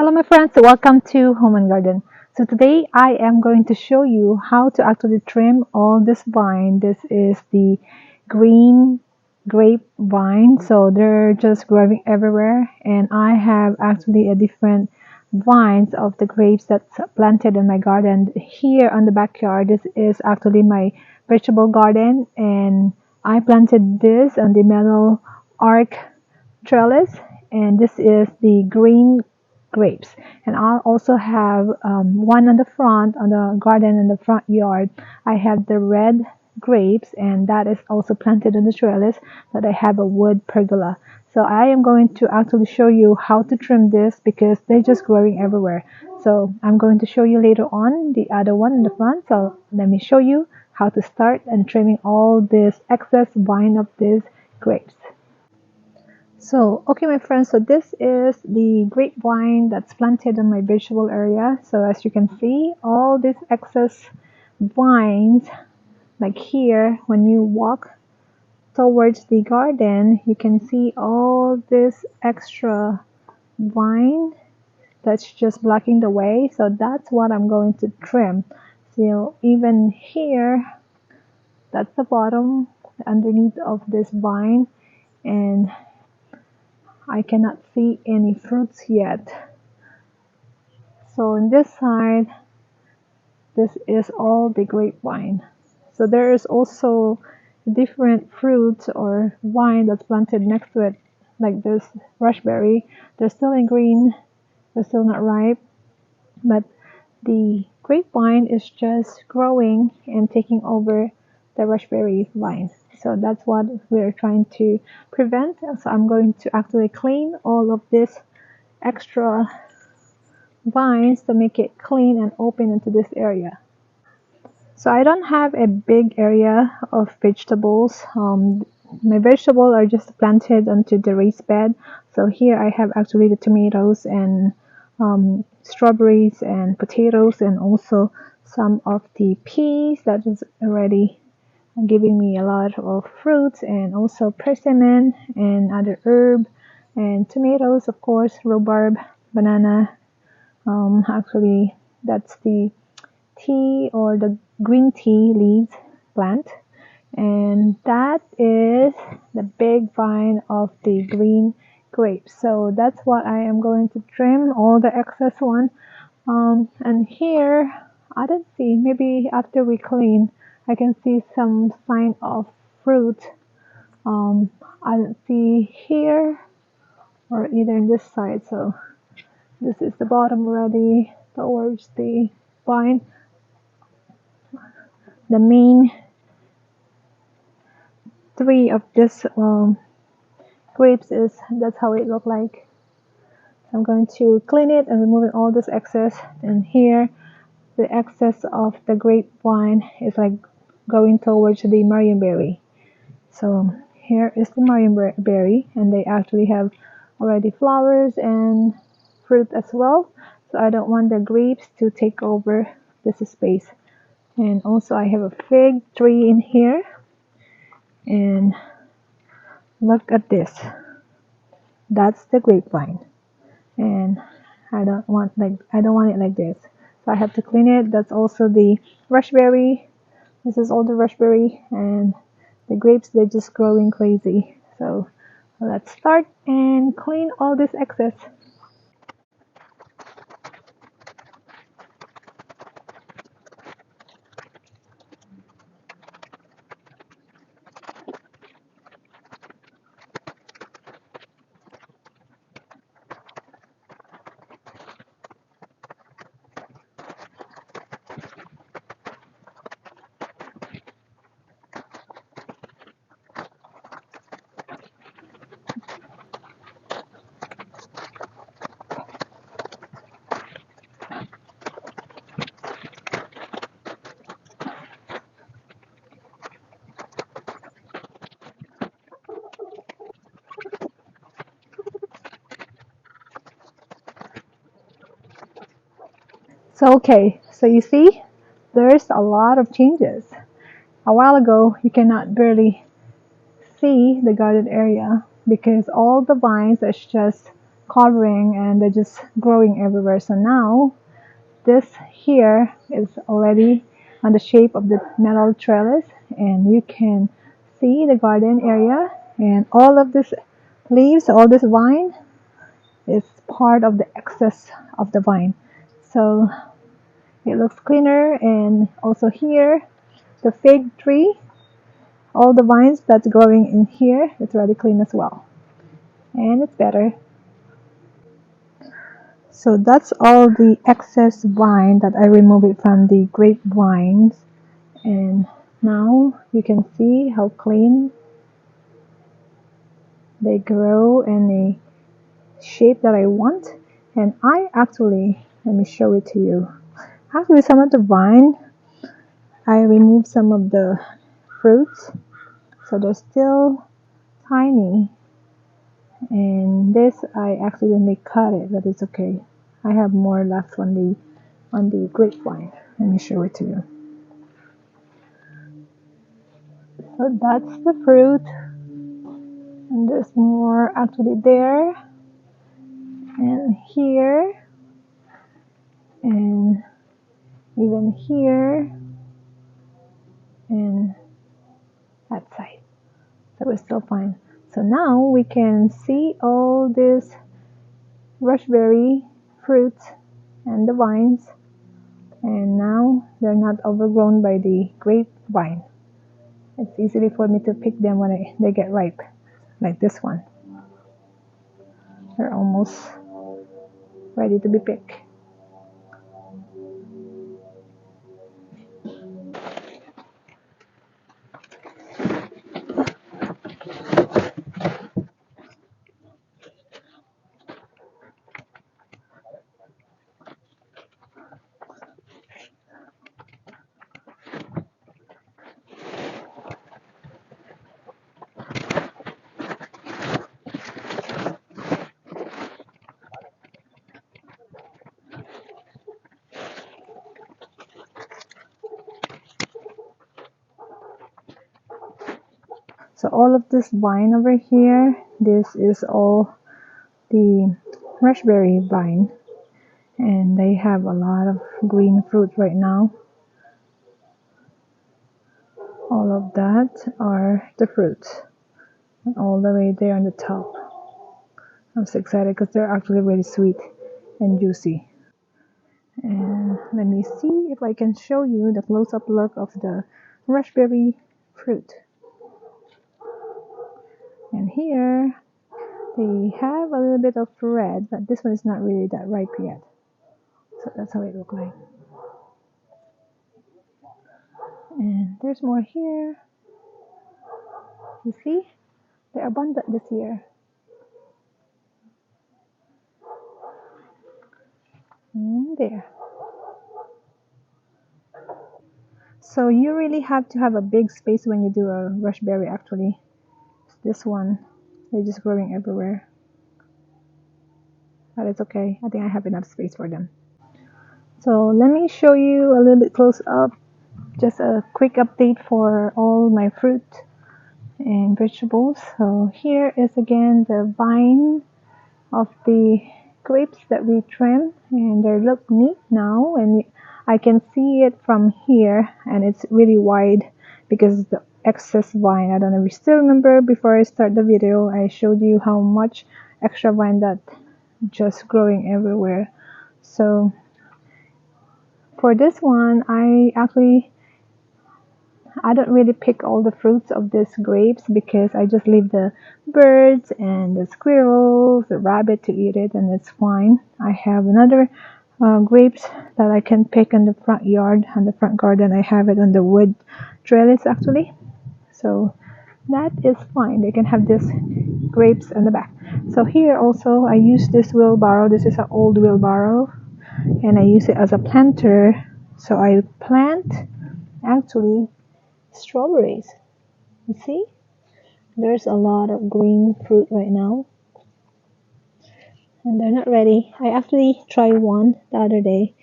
Hello my friends, welcome to Home and Garden. So today I am going to show you how to actually trim all this vine. This is the green grape vine, so they're just growing everywhere, and I have actually a different vines of the grapes that's planted in my garden here on the backyard. This is actually my vegetable garden, and I planted this on the metal arc trellis, and this is the green grapes. And I also have one on the front, on the garden in the front yard. I have the red grapes, and that is also planted in the trellis, that I have a wood pergola. So I am going to actually show you how to trim this because they're just growing everywhere. So I'm going to show you later on the other one in the front. So let me show you how to start and trimming all this excess vine of these grapes. So, okay my friends, so this is the grapevine that's planted in my vegetable area. So as you can see, all these excess vines, like here, when you walk towards the garden, you can see all this extra vine that's just blocking the way. So that's what I'm going to trim. So even here, that's the bottom underneath of this vine, and I cannot see any fruits yet. So on this side, this is all the grapevine. So there is also different fruits or vine that's planted next to it, like this raspberry. They're still in green, they're still not ripe, but the grapevine is just growing and taking over the raspberry vine. So that's what we're trying to prevent. So I'm going to actually clean all of this extra vines to make it clean and open into this area. So I don't have a big area of vegetables. My vegetables are just planted onto the raised bed. So here I have actually the tomatoes and strawberries and potatoes, and also some of the peas that is already giving me a lot of fruits, and also persimmon and other herb, and tomatoes, of course, rhubarb, banana. Actually, that's the tea or the green tea leaves plant, and that is the big vine of the green grapes. So that's what I am going to trim, all the excess one. And here I don't see, maybe after we clean I can see some sign of fruit. I don't see here or either in this side. So this is the bottom already towards the vine. The main three of this grapes is, that's how it look like. I'm going to clean it and removing all this excess. And here the excess of the grapevine is like going towards the marionberry. So here is the marionberry, and they actually have already flowers and fruit as well. So I don't want the grapes to take over this space. And also I have a fig tree in here, and look at this. That's the grapevine, and I don't want it like this. So I have to clean it. That's also the raspberry. This is all the raspberry, and the grapes, they're just growing crazy. So let's start and clean all this excess. So okay, so you see, there's a lot of changes. A while ago, you cannot barely see the garden area because all the vines is just covering and they're just growing everywhere. So now this here is already on the shape of the metal trellis, and you can see the garden area, and all of this leaves, all this vine is part of the excess of the vine. So it looks cleaner. And also here, the fig tree, all the vines that's growing in here, it's already clean as well, and it's better. So that's all the excess vine that I removed it from the grapevines, and now you can see how clean they grow in the shape that I want. And I actually, let me show it to you. Actually, some of the vine, I removed some of the fruits, so they're still tiny. And this, I accidentally cut it, but it's okay. I have more left on the grapevine. Let me show it to you. So that's the fruit, and there's more actually there, and here, and even here, and that side. So we're still fine. So now we can see all this raspberry fruits and the vines, and now they're not overgrown by the grapevine. It's easy for me to pick them when they get ripe, like this one. They're almost ready to be picked. So all of this vine over here, this is all the raspberry vine, and they have a lot of green fruit right now. All of that are the fruits, and all the way there on the top. I'm so excited because they're actually really sweet and juicy. And let me see if I can show you the close-up look of the raspberry fruit. And here they have a little bit of red, but this one is not really that ripe yet. So that's how it looks like. And there's more here. You see? They're abundant this year. And there. So you really have to have a big space when you do a raspberry actually. This one, they're just growing everywhere. But it's okay. I think I have enough space for them. So let me show you a little bit close up. Just a quick update for all my fruit and vegetables. So here is again the vine of the grapes that we trimmed, and they look neat now, and I can see it from here, and it's really wide because the excess vine. I don't know if you still remember, before I start the video I showed you how much extra vine that just growing everywhere. So for this one, I don't really pick all the fruits of these grapes because I just leave the birds and the squirrels, the rabbit to eat it, and it's fine. I have another grapes that I can pick in the front yard, on the front garden. I have it on the wood trellis actually. So that is fine. They can have this grapes in the back. So here also I use this wheelbarrow. This is an old wheelbarrow, and I use it as a planter. So I plant actually strawberries. You see, there's a lot of green fruit right now, and they're not ready. I actually tried one the other day,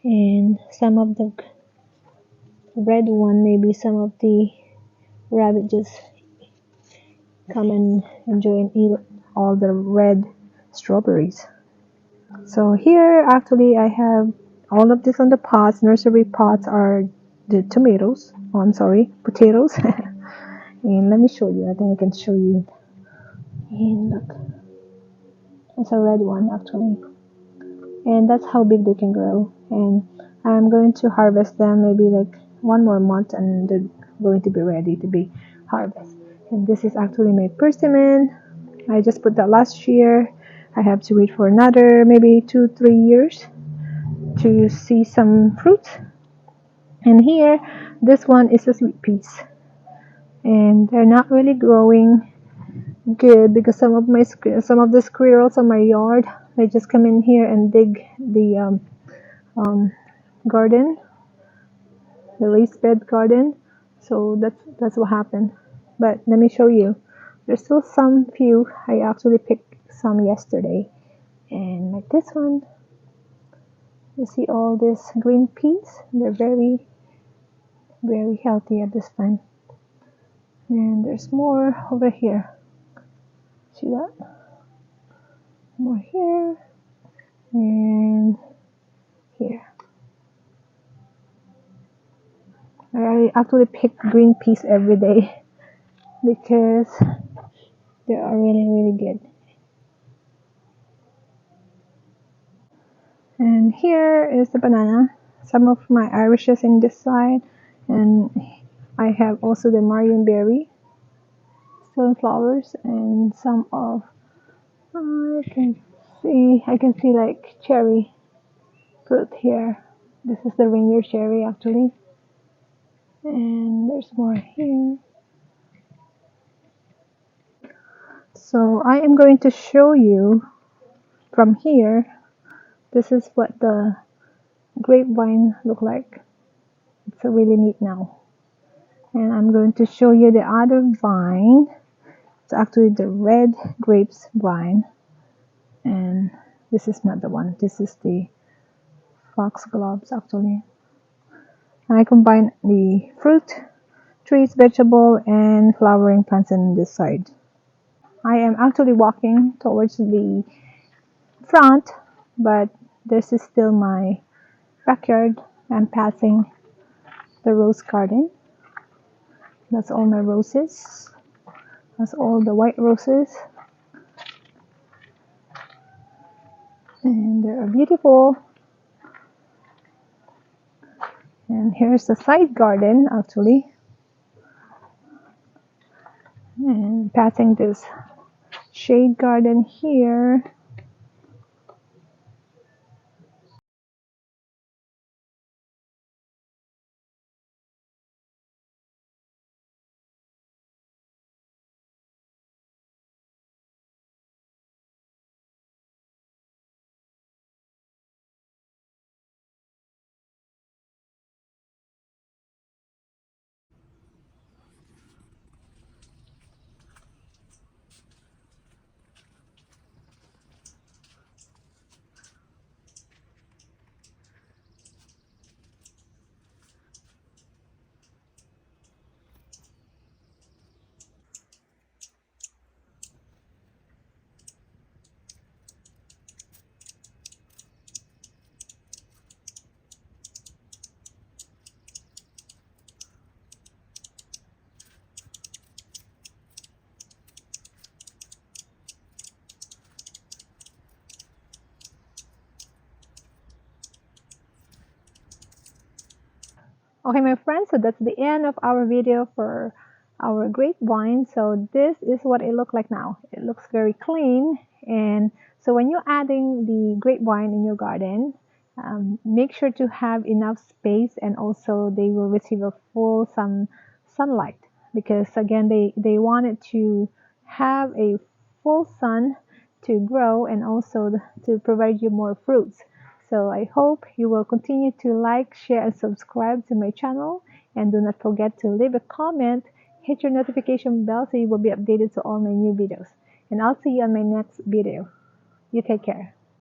and some of the red one, maybe some of the rabbit just come and enjoy and eat all the red strawberries. So here actually I have all of this on the pots. Nursery pots are the tomatoes. Oh, I'm sorry, potatoes. And let me show you. I think I can show you. And look, it's a red one actually. And that's how big they can grow. And I'm going to harvest them maybe like 1 more month, and they're going to be ready to be harvested. And this is actually my persimmon. I just put that last year. I have to wait for another maybe 2-3 years to see some fruits. And here, this one is a sweet peas, and they're not really growing good because some of the squirrels on my yard, they just come in here and dig the garden, the raised bed garden. So that's what happened. But let me show you. There's still some few. I actually picked some yesterday, and like this one, you see all these green peas. They're very healthy at this time. And there's more over here. See that? More here and here. I actually pick green peas every day because they are really good. And here is the banana. Some of my Irishes in this side, and I have also the marionberry, sunflowers, and some of I can see like cherry fruit here. This is the reindeer cherry actually, and there's more here. So I am going to show you from here. This is what the grapevine look like. It's really neat now. And I'm going to show you the other vine. It's actually the red grapes vine. And this is not the one. This is the foxgloves actually. And I combine the fruit, trees, vegetable, and flowering plants on this side. I am actually walking towards the front, but this is still my backyard. I'm passing the rose garden. That's all my roses. That's all the white roses. And they are beautiful. And here's the side garden actually. And passing this shade garden here. Okay, my friends, so that's the end of our video for our grapevine. So this is what it looks like now. It looks very clean. And so when you're adding the grapevine in your garden, make sure to have enough space, and also they will receive a full sunlight, because again they want it to have a full sun to grow and also to provide you more fruits. So I hope you will continue to like, share, and subscribe to my channel. And do not forget to leave a comment, hit your notification bell so you will be updated to all my new videos. And I'll see you on my next video. You take care.